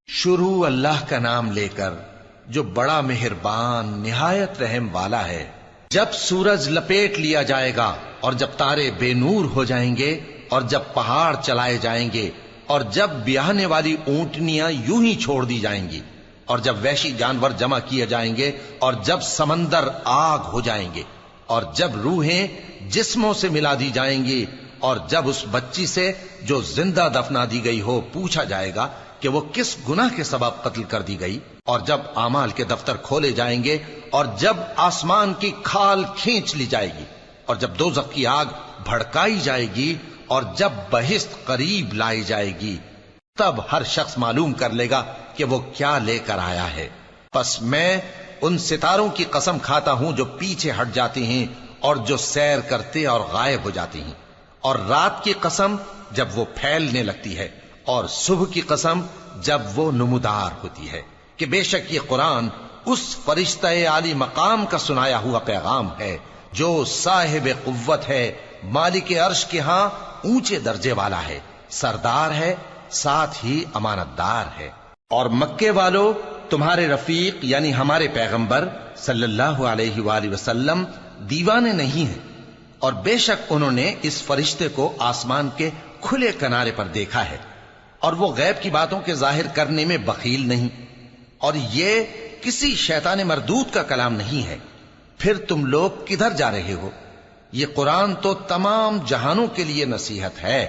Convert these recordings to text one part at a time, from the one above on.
شروع اللہ کا نام لے کر جو بڑا مہربان نہایت رحم والا ہے۔ جب سورج لپیٹ لیا جائے گا اور جب تارے بے نور ہو جائیں گے اور جب پہاڑ چلائے جائیں گے اور جب بیاہنے والی اونٹنیاں یوں ہی چھوڑ دی جائیں گی اور جب وحشی جانور جمع کیے جائیں گے اور جب سمندر آگ ہو جائیں گے اور جب روحیں جسموں سے ملا دی جائیں گی اور جب اس بچی سے جو زندہ دفنا دی گئی ہو پوچھا جائے گا کہ وہ کس گناہ کے سبب قتل کر دی گئی، اور جب اعمال کے دفتر کھولے جائیں گے اور جب آسمان کی کھال کھینچ لی جائے گی اور جب دوزخ کی آگ بھڑکائی جائے گی اور جب بہشت قریب لائی جائے گی، تب ہر شخص معلوم کر لے گا کہ وہ کیا لے کر آیا ہے۔ پس میں ان ستاروں کی قسم کھاتا ہوں جو پیچھے ہٹ جاتی ہیں اور جو سیر کرتے اور غائب ہو جاتی ہیں، اور رات کی قسم جب وہ پھیلنے لگتی ہے، اور صبح کی قسم جب وہ نمودار ہوتی ہے، کہ بے شک یہ قرآن اس فرشتہ عالی مقام کا سنایا ہوا پیغام ہے جو صاحب قوت ہے، مالک عرش کے ہاں اونچے درجے والا ہے، سردار ہے، ساتھ ہی امانت دار ہے۔ اور مکے والو تمہارے رفیق یعنی ہمارے پیغمبر صلی اللہ علیہ وآلہ وسلم دیوانے نہیں ہیں، اور بے شک انہوں نے اس فرشتے کو آسمان کے کھلے کنارے پر دیکھا ہے، اور وہ غیب کی باتوں کے ظاہر کرنے میں بخیل نہیں، اور یہ کسی شیطان مردود کا کلام نہیں ہے۔ پھر تم لوگ کدھر جا رہے ہو؟ یہ قرآن تو تمام جہانوں کے لیے نصیحت ہے،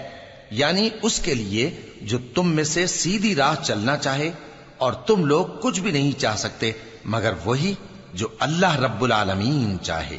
یعنی اس کے لیے جو تم میں سے سیدھی راہ چلنا چاہے، اور تم لوگ کچھ بھی نہیں چاہ سکتے مگر وہی جو اللہ رب العالمین چاہے۔